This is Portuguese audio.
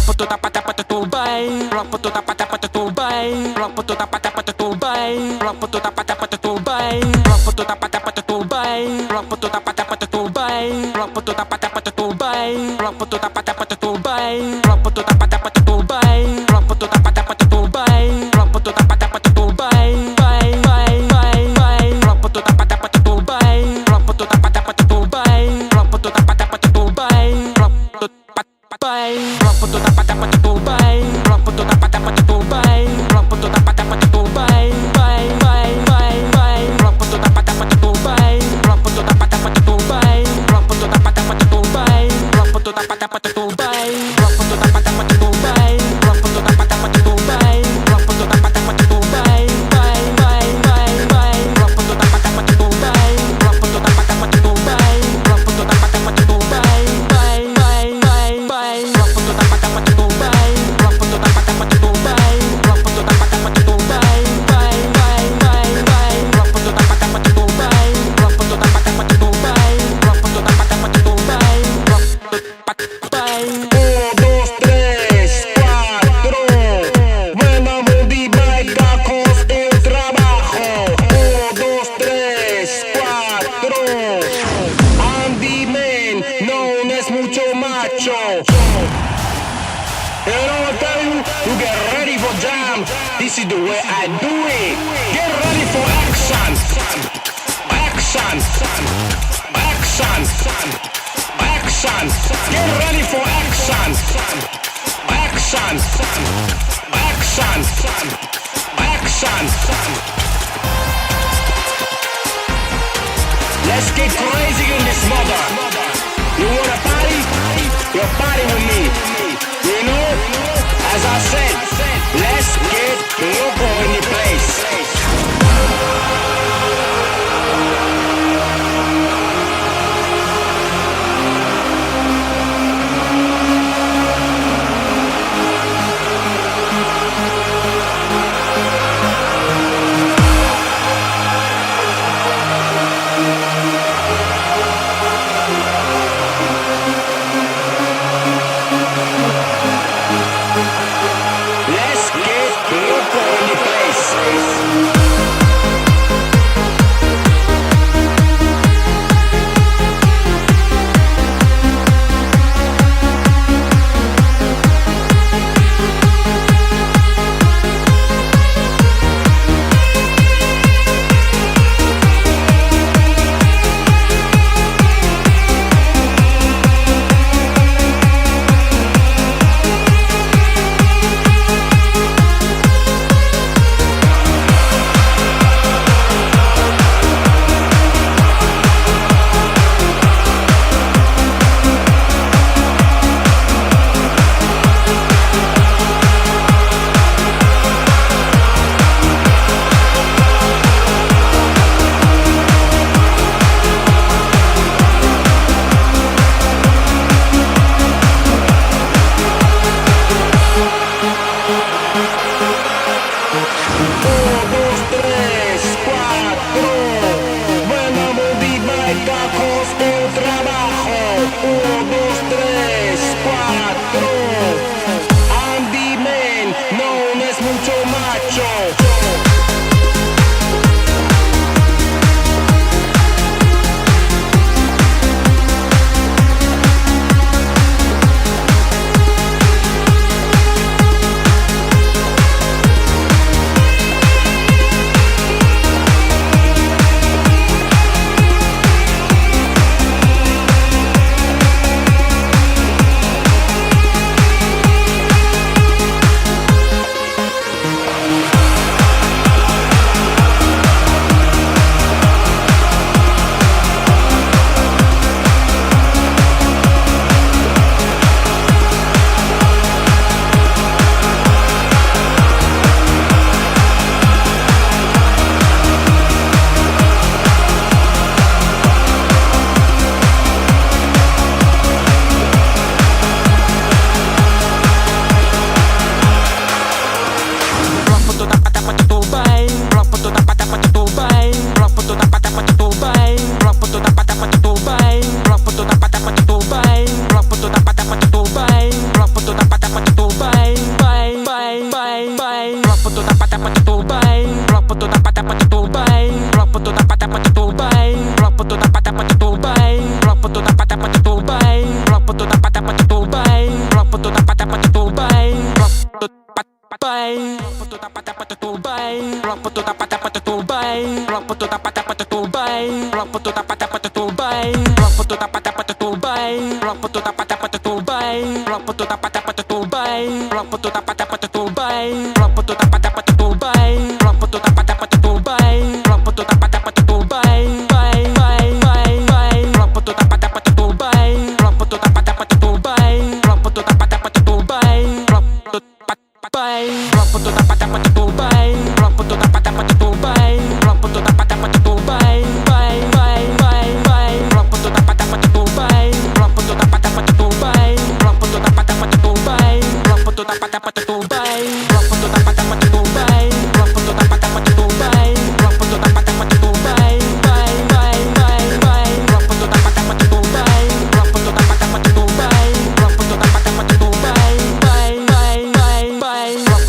puto da pata pata tu vai, rock puto da pata pata tu vai, rock puto da pata pata tu vai, rock puto da pata pata tu vai, rock puto da pata pata tu vai, rock puto da pata pata tu vai, rock puto da pata pata tu vai, rock puto da pata pata tu vai, rock puto da pata pata tu vai, rock puto da pata pata tu vai, rock puto da pata pata tu vai, vai, rock puto da pata pata tu vai, rock puto da pata pata tu vai, rock puto da pata pata tu vai, rock puto vai, rock puto da pata pata tu vai, rock puto da pata pata tu vai, rock puto da pata pata tu vai, vai, rock puto da pata pata tu vai, rock puto da pata pata tu vai, rock puto da pata pata tu vai, rock puto da pata pata tu vai, rock puto da pata pata tu vai, rock puto da pata pata tu vai, rock puto da pata pata tu vai, vai, rock puto da pata pata tu vai, rock puto da pata pata tu vai, rock puto da pata pata tu vai, vai, rock puto da pata pata tu vai, rock puto da pata pata tu vai, rock puto da pata pata tu vai, vai, rock puto da pata pata tu vai, rock puto da pata pata tu vai, rock puto da pata pata tu vai, rock puto vai. 1, 2, 3, 4. Vamos de baitacos el trabajo. 1, 2, 3, 4. Andy Man, no es mucho macho. You know what I tell you? You get ready for jam. This is the way I do it. Get ready for action. Action. Action. Action. Get ready for action. Action. Action. Action. Let's get crazy in this mother. You wanna party? You're party with me. You know, as I said, let's get loco in the place. vai, rock tu tapa tapa tu vai, rock tu tapa tapa tu vai, rock tu tapa tapa tu vai, rock tu tapa tapa tu vai, rock tu tapa tapa tu vai, rock tu tapa tapa tu vai, rock tu tapa tapa tu vai, rock tu tapa tapa tu vai, rock tu tapa tapa tu vai, rock tu tapa tapa tu vai, rock tu tapa tapa tu vai, vai vai vai vai, rock tu tapa tapa tu vai, rock tu tapa tapa tu vai, rock tu tapa tapa tu vai, rock tu vai, rock tu tapa tapa tu vai, rock tu tapa tapa tu vai, rock tu tapa tapa tu vai, vai vai vai vai, rock tu tapa tapa tu vai, rock tu tapa tapa tu vai, rock tu tapa tapa tu vai, rock tu tapa tapa tu